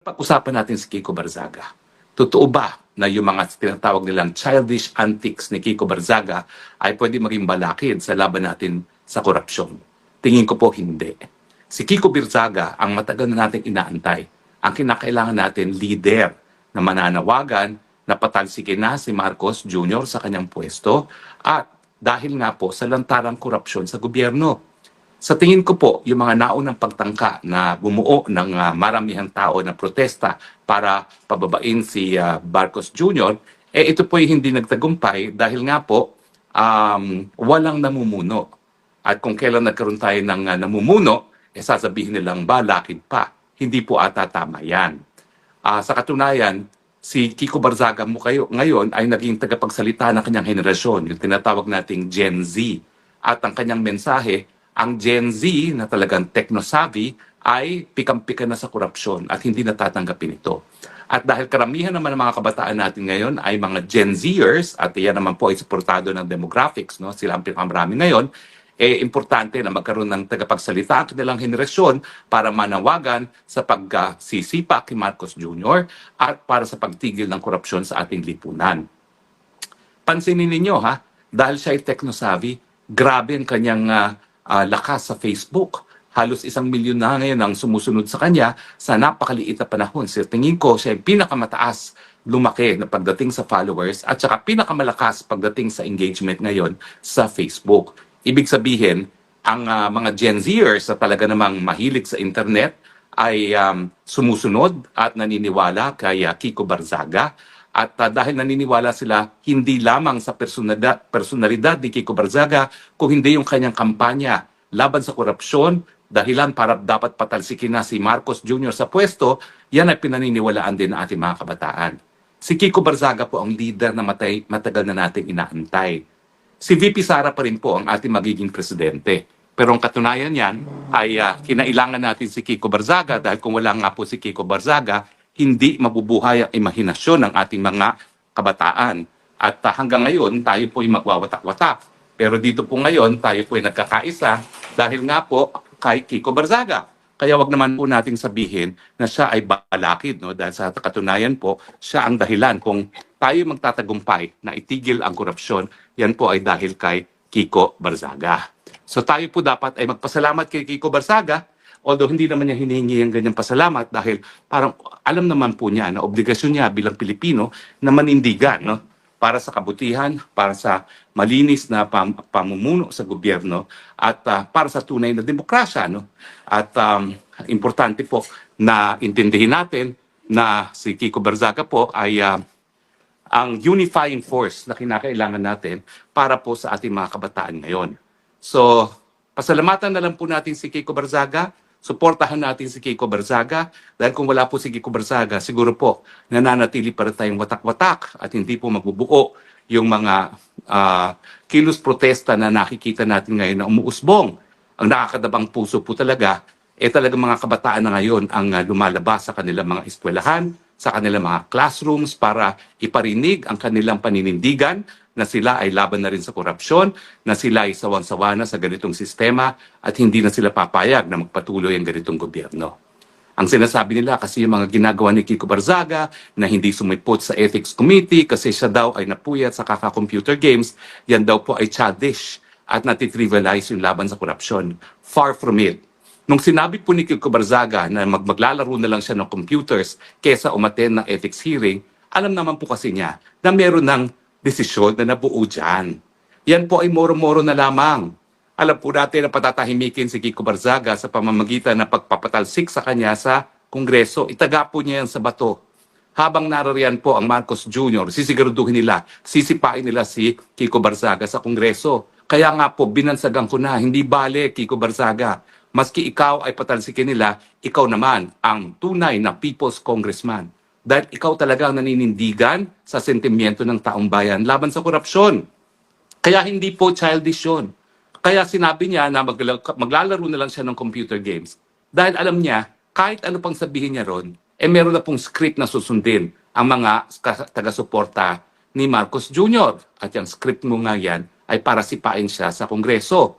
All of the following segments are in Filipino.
Pag-usapan natin si Kiko Barzaga. Totoo ba na yung mga tinatawag nilang childish antics ni Kiko Barzaga ay pwede maging balakid sa laban natin sa korupsyon? Tingin ko po hindi. Si Kiko Barzaga ang matagal na nating inaantay. Ang kinakailangan natin, leader na mananawagan na patalsikin na si Marcos Jr. sa kanyang pwesto at dahil nga po sa lantarang korupsyon sa gobyerno. Sa tingin ko po, yung mga naunang pagtangka na bumuo ng maramihang tao na protesta para pababain si Marcos Jr., ito po ay hindi nagtagumpay dahil nga po walang namumuno. At kung kailan nagkaroon tayo ng namumuno, sasabihin nilang balakid pa. Hindi po ata tama yan. Sa katunayan, si Kiko Barzaga mo kayo ngayon ay naging tagapagsalita ng kanyang henerasyon, yung tinatawag nating Gen Z. At ang kanyang mensahe, ang Gen Z na talagang techno-savvy ay pikam-pika na sa korupsyon at hindi natatanggapin ito. At dahil karamihan naman ng mga kabataan natin ngayon ay mga Gen Zers at iyan naman po ay suportado ng demographics, no? Sila ang pinakamarami ngayon, importante na magkaroon ng tagapagsalita ang kanilang henerasyon para manawagan sa pagsisipa kay Marcos Jr. at para sa pagtigil ng korupsyon sa ating lipunan. Pansinin ninyo ha, dahil siya ay techno-savvy, grabe ang kanyang lakas sa Facebook. Halos 1 milyon na ngayon ang sumusunod sa kanya sa napakaliit na panahon. Sa tingin ko, siya ay pinakamataas lumaki na pagdating sa followers at saka pinakamalakas pagdating sa engagement ngayon sa Facebook. Ibig sabihin, ang mga Gen Zers na talaga namang mahilig sa internet ay sumusunod at naniniwala kay Kiko Barzaga. At dahil naniniwala sila hindi lamang sa personalidad ni Kiko Barzaga, kung hindi yung kanyang kampanya laban sa korupsyon, dahilan para dapat patalsikin na si Marcos Jr. sa pwesto, yan ay pinaniniwalaan din ng ating mga kabataan. Si Kiko Barzaga po ang leader na matagal na nating inaantay. Si VP Sara pa rin po ang ating magiging presidente. Pero ang katunayan niyan ay kinailangan natin si Kiko Barzaga dahil kung wala nga po si Kiko Barzaga, hindi mabubuhay ang imahinasyon ng ating mga kabataan. At hanggang ngayon, tayo po ay magwawatak-watak. Pero dito po ngayon, tayo po ay nagkakaisa dahil nga po kay Kiko Barzaga. Kaya wag naman po nating sabihin na siya ay balakid, no? Dahil sa katunayan po, siya ang dahilan kung tayo magtatagumpay na itigil ang korupsyon, yan po ay dahil kay Kiko Barzaga. So tayo po dapat ay magpasalamat kay Kiko Barzaga, although hindi naman niya hinihingi ang ganyang pasalamat dahil parang alam naman po niya na obligasyon niya bilang Pilipino na manindigan, no? Para sa kabutihan, para sa malinis na pamumuno sa gobyerno at para sa tunay na demokrasya, no? At importante po na intindihin natin na si Kiko Barzaga po ay ang unifying force na kinakailangan natin para po sa ating mga kabataan ngayon. So, pasalamatan na lang po natin si Kiko Barzaga, suportahan natin si Kiko Barzaga dahil kung wala po si Kiko Barzaga, siguro po nananatili pa rin tayong watak-watak at hindi po magbubuo yung mga kilos protesta na nakikita natin ngayon na umuusbong. Ang nakakadabang puso po talaga, talagang mga kabataan na ngayon ang lumalabas sa kanilang mga eskwelahan, sa kanilang mga classrooms para iparinig ang kanilang paninindigan na sila ay laban na rin sa korupsyon, na sila ay sawang-sawa na sa ganitong sistema at hindi na sila papayag na magpatuloy ang ganitong gobyerno. Ang sinasabi nila kasi yung mga ginagawa ni Kiko Barzaga na hindi sumipot sa Ethics Committee kasi siya daw ay napuyat sa kaka-computer games, yan daw po ay childish at natitrivialize yung laban sa korupsyon. Far from it. Nung sinabi po ni Kiko Barzaga na maglalaro na lang siya ng computers kesa umattend ng ethics hearing, alam naman po kasi niya na meron ng desisyon na nabuo dyan. Yan po ay moro-moro na lamang. Alam po natin na patatahimikin si Kiko Barzaga sa pamamagitan ng pagpapatalsik sa kanya sa Kongreso. Itaga po niya yan sa bato. Habang narariyan po ang Marcos Jr., sisiguraduhin nila, sisipain nila si Kiko Barzaga sa Kongreso. Kaya nga po, binansagan ko na, hindi bale Kiko Barzaga. Maski ikaw ay patalsikin nila, ikaw naman ang tunay na People's Congressman. Dahil ikaw talaga ang naninindigan sa sentimiento ng taong bayan laban sa korupsyon. Kaya hindi po childish yun. Kaya sinabi niya na maglalaro na lang siya ng computer games. Dahil alam niya, kahit ano pang sabihin niya ron, meron na pong script na susundin ang mga taga-suporta ni Marcos Jr. At yung script mo nga yan ay para sipain siya sa Kongreso.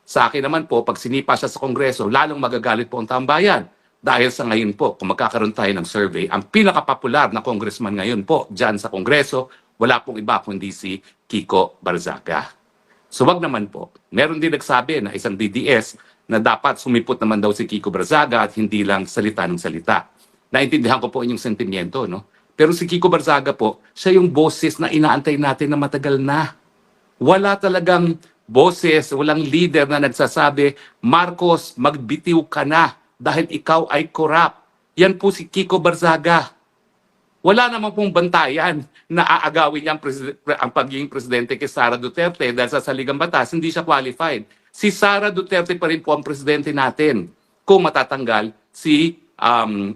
Sa akin naman po, pag sinipa siya sa Kongreso, lalong magagalit po ang taong bayan. Dahil sa ngayon po, kung magkakaroon tayo ng survey, ang pinakapopular na congressman ngayon po dyan sa Kongreso, wala pong iba kundi si Kiko Barzaga. So wag naman po. Meron din nagsabi na isang DDS na dapat sumipot naman daw si Kiko Barzaga at hindi lang salita ng salita. Naintindihan ko po inyong sentimiento, no? Pero si Kiko Barzaga po, siya yung boses na inaantay natin na matagal na. Wala talagang boses, walang leader na nagsasabi, Marcos, magbitiw ka na dahil ikaw ay corrupt. Yan po si Kiko Barzaga. Wala naman pong bantayan na aagawin niya ang pagiging presidente kay Sara Duterte dahil sa saligang batas, hindi siya qualified. Si Sara Duterte pa rin po ang presidente natin kung matatanggal si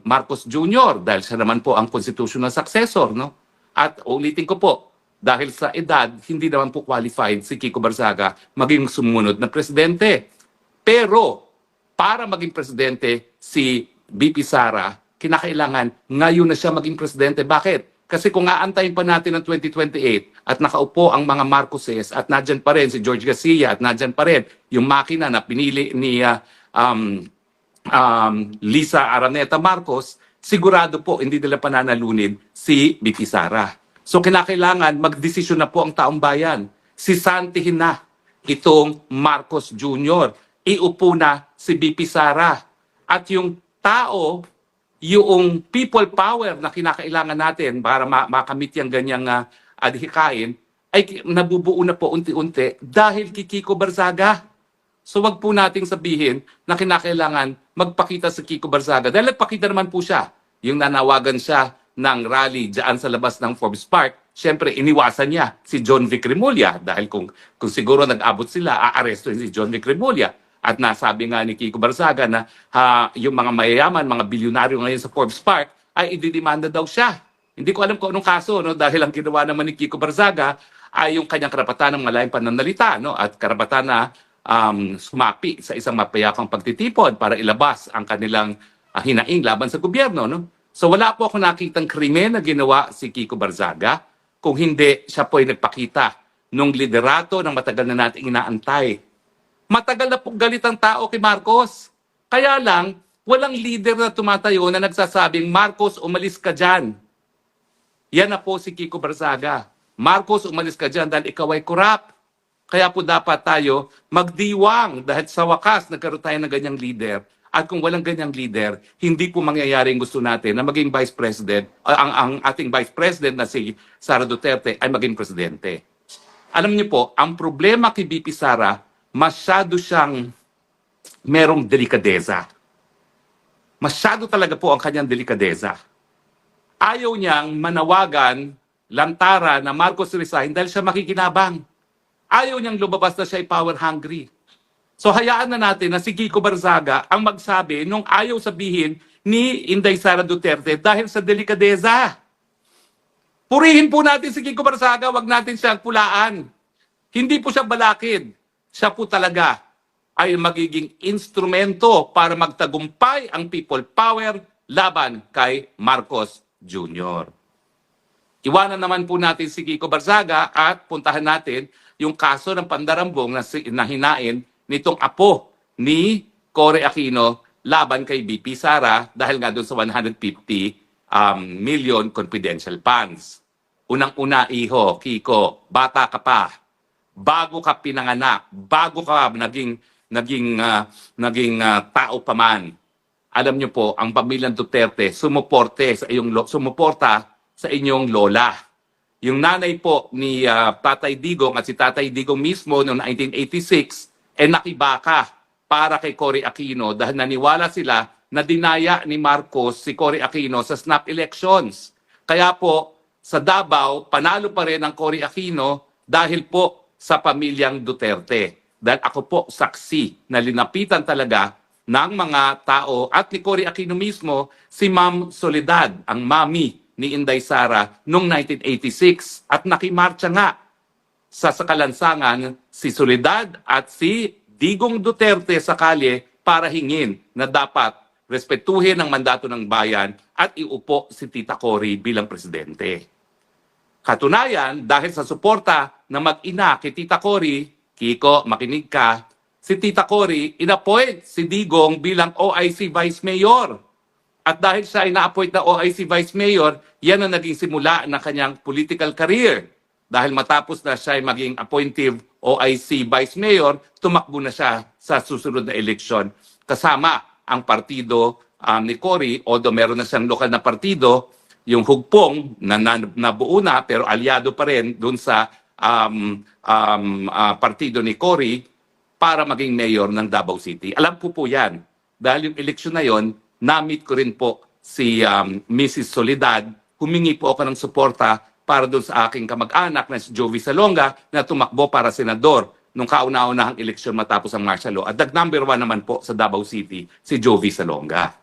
Marcos Jr. dahil siya naman po ang constitutional successor. No? At ulitin ko po, dahil sa edad, hindi naman po qualified si Kiko Barzaga maging sumunod na presidente. Pero, para maging presidente si BP Sara, kinakailangan ngayon na siya maging presidente. Bakit? Kasi kung aantayin pa natin ng 2028 at nakaupo ang mga Marcoses at nandyan pa rin si George Garcia at nandyan pa rin yung makina na pinili ni Lisa Araneta Marcos, sigurado po hindi nila pananalunin si BP Sara. So kinakailangan magdesisyon na po ang taong bayan. Sisantihin na itong Marcos Jr. Iupo na si BP Sara. At yung tao, yung people power na kinakailangan natin para makamit yung ganyang adhikain, ay nabubuo na po unti-unti dahil kay Kiko Barzaga. So wag po nating sabihin na kinakailangan magpakita si Kiko Barzaga. Dahil nagpakita naman po siya. Yung nanawagan siya ng rally dyan sa labas ng Forbes Park, syempre iniwasan niya si John Vic Remulla dahil kung siguro nag-abot sila, aarestuin si John Vic Remulla. At nasabi nga ni Kiko Barzaga na yung mga mayayaman, mga bilyonaryo ngayon sa Forbes Park ay ididemanda daw siya. Hindi ko alam kung anong kaso, no? Dahil ang ginawa naman ni Kiko Barzaga ay yung kanyang karapatan ng malayang pananalita, no? At karapatan na sumapi sa isang mapayapang pagtitipon para ilabas ang kanilang hinaing laban sa gobyerno, no? So wala po ako nakitang krimen na ginawa si Kiko Barzaga kung hindi siya po ay nagpakita nung liderato ng matagal na nating inaantay. Matagal na po galit ang tao kay Marcos. Kaya lang, walang leader na tumatayo na nagsasabing, Marcos, umalis ka dyan. Yan na po si Kiko Barzaga. Marcos, umalis ka dyan dahil ikaw ay corrupt. Kaya po dapat tayo magdiwang dahil sa wakas nagkaroon tayo ng ganyang leader. At kung walang ganyang leader, hindi po mangyayari ang gusto natin na maging vice president, ang ating vice president na si Sara Duterte ay maging presidente. Alam niyo po, ang problema kay BP Sara, masyado siyang merong delikadeza. Masyado talaga po ang kanyang delikadeza. Ayaw niyang manawagan, lantara na Marcos resign dahil siya makikinabang. Ayaw niyang lumabas na siya ay power hungry. So hayaan na natin na si Kiko Barzaga ang magsabi nung ayaw sabihin ni Inday Sara Duterte dahil sa delikadeza. Purihin po natin si Kiko Barzaga, wag natin siyang pulaan. Hindi po siya balakid. Siya po talaga ay magiging instrumento para magtagumpay ang people power laban kay Marcos Jr. Iwanan naman po natin si Kiko Barzaga at puntahan natin yung kaso ng pandarambong na hinain nitong apo ni Cory Aquino laban kay BP Sara dahil nga doon sa 150 million confidential funds. Unang-una, iho, Kiko, bata ka pa. Bago ka pinanganak, bago ka naging tao pa man. Alam niyo po, ang pamilyang Duterte sumuporta sa inyong lola. Yung nanay po ni Tatay Digong at si Tatay Digong mismo noong 1986 nakibaka para kay Cory Aquino dahil naniwala sila na dinaya ni Marcos si Cory Aquino sa snap elections. Kaya po, sa Davao, panalo pa rin ang Cory Aquino dahil po sa pamilyang Duterte. Dahil ako po saksi na linapitan talaga ng mga tao at ni Cory Aquino mismo si Ma'am Soledad, ang mami ni Inday Sara noong 1986 at nakimarcha nga sa kalansangan si Soledad at si Digong Duterte sa kalye para hingin na dapat respetuhin ang mandato ng bayan at iupo si Tita Cory bilang presidente. Katunayan, dahil sa suporta ng mag-ina kay Tita Cory, Kiko, makinig ka, si Tita Cory inappoint si Digong bilang OIC Vice Mayor At dahil siya ay na-appoint na OIC Vice Mayor, yan ang naging simula ng kanyang political career. Dahil matapos na siya ay maging appointive OIC Vice Mayor, tumakbo na siya sa susunod na eleksyon kasama ang partido ni Cory, although meron na siyang lokal na partido, yung Hugpong na nabuo na pero aliado pa rin doon sa partido ni Cory para maging mayor ng Davao City. Alam ko po yan. Dahil yung eleksyon na yon, na-meet ko rin po si Mrs. Soledad. Humingi po ako ng suporta para doon sa aking kamag-anak na si Jovi Salonga na tumakbo para senador nung kauna-unahang eleksyon matapos ang martial law. At number 1 naman po sa Davao City, si Jovi Salonga.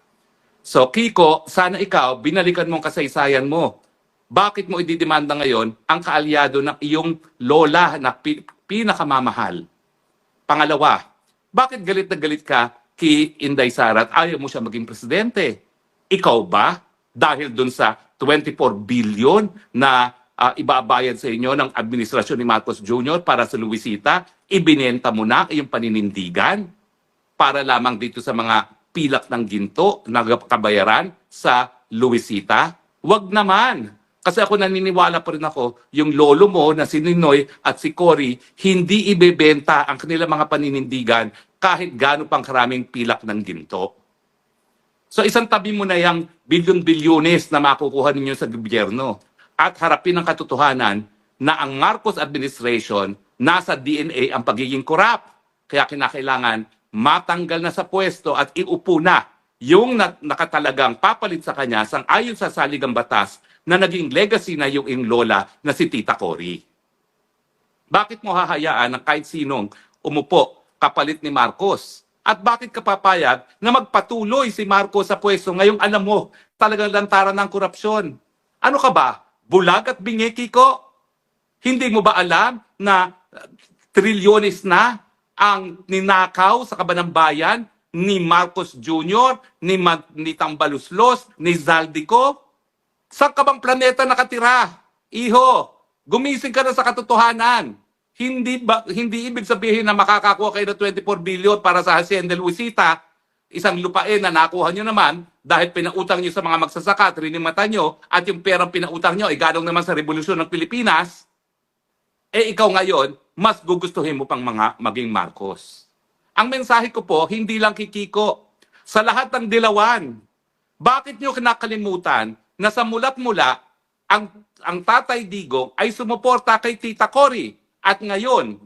So Kiko, sana ikaw, binalikan mo ang kasaysayan mo. Bakit mo ididemanda ngayon ang kaalyado ng iyong lola na pinakamamahal? Pangalawa, bakit galit na galit ka kay Inday Sara at ayaw mo siya maging presidente? Ikaw ba? Dahil dun sa 24 billion na ibabayad sa inyo ng administrasyon ni Marcos Jr. para sa Luisita, ibinenta mo na iyong paninindigan para lamang dito sa mga pilak ng ginto na kabayaran sa Luisita? Wag naman. Kasi ako naniniwala pa rin ako, yung lolo mo na si Ninoy at si Cory, hindi ibebenta ang kanilang mga paninindigan kahit gaano pang karaming pilak ng ginto. So isang tabi mo na yung bilyon-bilyones na makukuha ninyo sa gobyerno at harapin ang katotohanan na ang Marcos administration nasa DNA ang pagiging korap. Kaya kinakailangan matanggal na sa pwesto at iupo na yung nakatalagang papalit sa kanya sang-ayon sa saligang batas na naging legacy na yung lola na si Tita Cory. Bakit mo hahayaan na kahit sinong umupo kapalit ni Marcos? At bakit ka papayag na magpatuloy si Marcos sa pwesto ngayong alam mo talagang lantaran ng korupsyon? Ano ka ba? Bulag at bingi, Kiko? Hindi mo ba alam na trilyones na ang ninakaw sa kabanang bayan ni Marcos Jr., ni Tambaluslos, ni Zaldico? Saan ka bang planeta nakatira? Iho, gumising ka na sa katotohanan. Hindi ibig sabihin na makakakuha kayo ng 24 billion para sa Hacienda Luisita, isang lupain na nakuha nyo naman dahil pinautang nyo sa mga magsasaka at rinimata nyo at yung perang pinautang nyo ay ganong naman sa Revolusyon ng Pilipinas, ikaw ngayon, mas gugustuhin mo pang maging Marcos. Ang mensahe ko po, hindi lang kay Kiko, sa lahat ng dilawan. Bakit nyo kinakalimutan na sa mulat-mula, ang Tatay Digong ay sumuporta kay Tita Cory. At ngayon,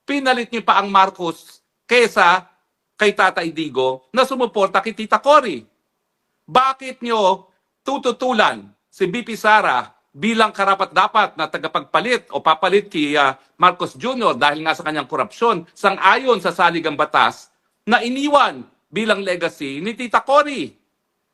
pinalit niyo pa ang Marcos kesa kay Tatay Digong na sumuporta kay Tita Cory. Bakit niyo tututulan si BP Sara bilang karapat-dapat na tagapagpalit o papalit kay Marcos Jr. dahil nga sa kanyang korupsyon sang-ayon sa saligang batas na iniwan bilang legacy ni Tita Cory?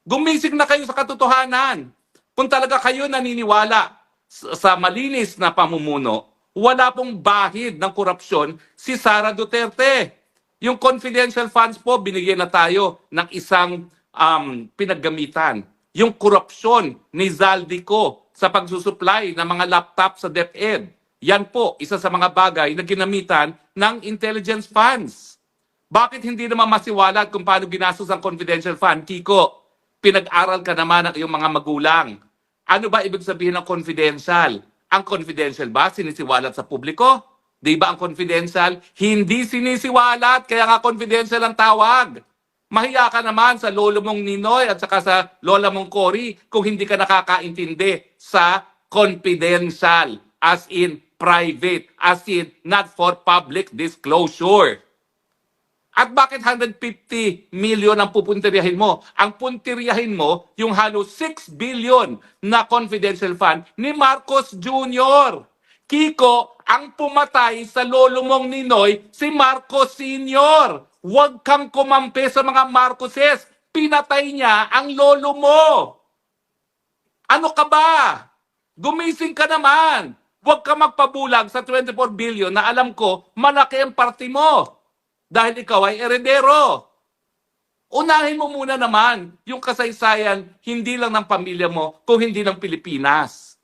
Gumising na kayo sa katotohanan. Kung talaga kayo naniniwala sa malinis na pamumuno, wala pong bahid ng korupsyon si Sara Duterte. Yung confidential funds po, binigyan na tayo ng isang pinaggamitan. Yung korupsyon ni Zaldico sa pagsusupply ng mga laptop sa DepEd. Yan po, isa sa mga bagay na ginamitan ng intelligence funds. Bakit hindi naman masiwalat kung paano ginastos ang confidential fund, Kiko? Pinag-aral ka naman ng iyong mga magulang. Ano ba ibig sabihin ng confidential? Ang confidential ba sinisiwalat sa publiko? Di ba ang confidential? Hindi sinisiwalat, kaya nga confidential ang tawag. Mahiya ka naman sa lolo mong Ninoy at saka sa lola mong Cory kung hindi ka nakakaintindi sa confidential, as in private, as in not for public disclosure. At bakit 150 million ang pupuntiryahin mo? Ang puntiryahin mo, yung halos 6 billion na confidential fund ni Marcos Jr. Kiko, ang pumatay sa lolo mong Ninoy, si Marcos Sr. Huwag kang kumampi sa mga Marcoses. Pinatay niya ang lolo mo. Ano ka ba? Gumising ka naman. Huwag ka magpabulag sa 24 billion na alam ko malaki ang party mo. Dahil ikaw ay eredero. Unahin mo muna naman yung kasaysayan hindi lang ng pamilya mo, kung hindi ng Pilipinas.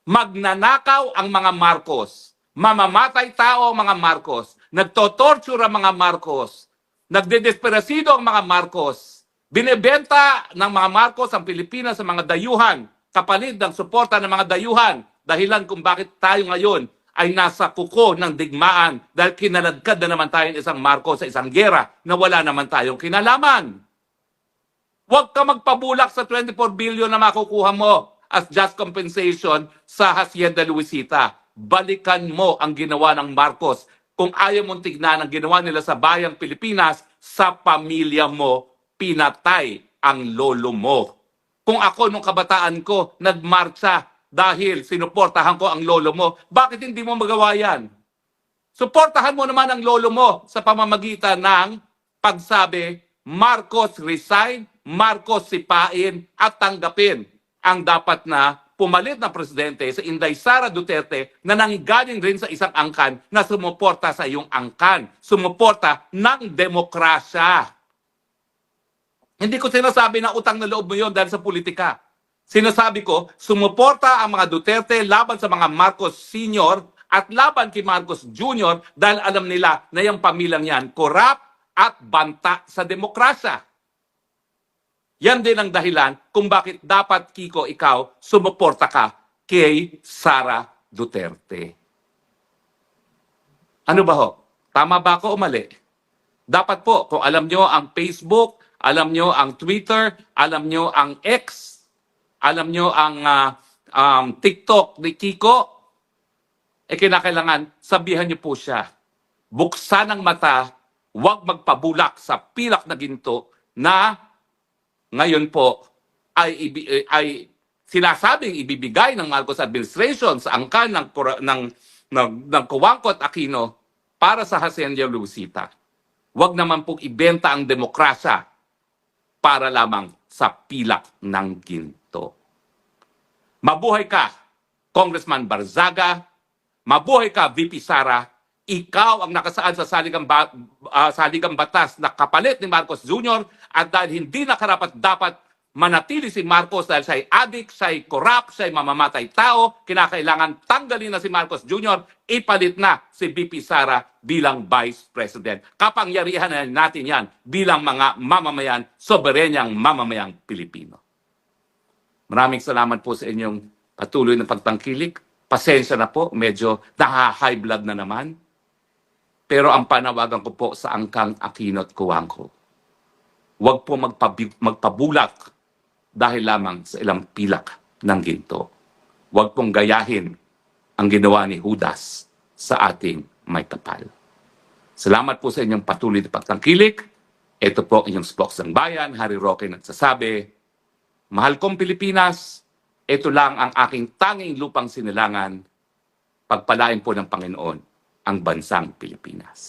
Magnanakaw ang mga Marcos. Mamamatay tao ang mga Marcos. Nagtotorture ang mga Marcos. Nagdedesperasido ang mga Marcos. Binebenta ng mga Marcos ang Pilipinas sa mga dayuhan, kapalit ng suporta ng mga dayuhan, dahilan kung bakit tayo ngayon ay nasa kuko ng digmaan dahil kinaladkad na naman tayo ng isang Marcos sa isang gera na wala naman tayong kinalaman. Huwag ka magpabulak sa 24 billion na makukuha mo as just compensation sa Hacienda Luisita. Balikan mo ang ginawa ng Marcos. Kung ayaw mong tignan ang ginawa nila sa bayang Pilipinas, sa pamilya mo, pinatay ang lolo mo. Kung ako nung kabataan ko, nagmarcha dahil sinuportahan ko ang lolo mo, bakit hindi mo magawa yan? Suportahan mo naman ang lolo mo sa pamamagitan ng pagsabi, Marcos resign, Marcos sipain at tanggapin ang dapat na pumalit na presidente sa Inday Sara Duterte na nanggaling rin sa isang angkan na sumuporta sa iyong angkan. Sumuporta ng demokrasya. Hindi ko sinasabi na utang na loob mo yun dahil sa politika. Sinasabi ko, sumuporta ang mga Duterte laban sa mga Marcos Sr. at laban kay Marcos Jr. dahil alam nila na yung pamilyang yan korap at banta sa demokrasya. Yan din ang dahilan kung bakit dapat, Kiko, ikaw, sumuporta ka kay Sara Duterte. Ano ba ho? Tama ba ako o mali? Dapat po, kung alam nyo ang Facebook, alam nyo ang Twitter, alam nyo ang X, alam nyo ang TikTok ni Kiko, kinakailangan sabihan nyo po siya. Buksan ang mata, huwag magpabulak sa pilak na ginto na ngayon po ay sinasabing ibibigay ng Marcos administration sa angkan ng Cojuangco at Aquino para sa Hacienda Luisita. Huwag naman pong ibenta ang demokrasya para lamang sa pilak ng ginto. Mabuhay ka, Congressman Barzaga. Mabuhay ka, VP Sara. Ikaw ang nakasaad sa saligang batas na kapalit ni Marcos Jr. at dahil hindi nakarapat-dapat manatili si Marcos dahil siya'y adik, siya'y corrupt, siya'y mamamatay tao, kinakailangan tanggalin na si Marcos Jr., ipalit na si VP Sara bilang Vice President. Kapangyarihan na natin yan bilang mga mamamayan, soberenyang mamamayang Pilipino. Maraming salamat po sa inyong patuloy na pagtangkilik. Pasensya na po, medyo naha-high blood na naman. Pero ang panawagan ko po sa angkang Aquino at Cojuangco, huwag po magpabulak dahil lamang sa ilang pilak ng ginto. Huwag pong gayahin ang ginawa ni Judas sa ating may kapal. Salamat po sa inyong patuloy na pagtangkilik. Ito po inyong spokesman bayan, Harry Roque nagsasabi, mahal kong Pilipinas, ito lang ang aking tanging lupang sinilangan. Pagpalain po ng Panginoon ang bansang Pilipinas.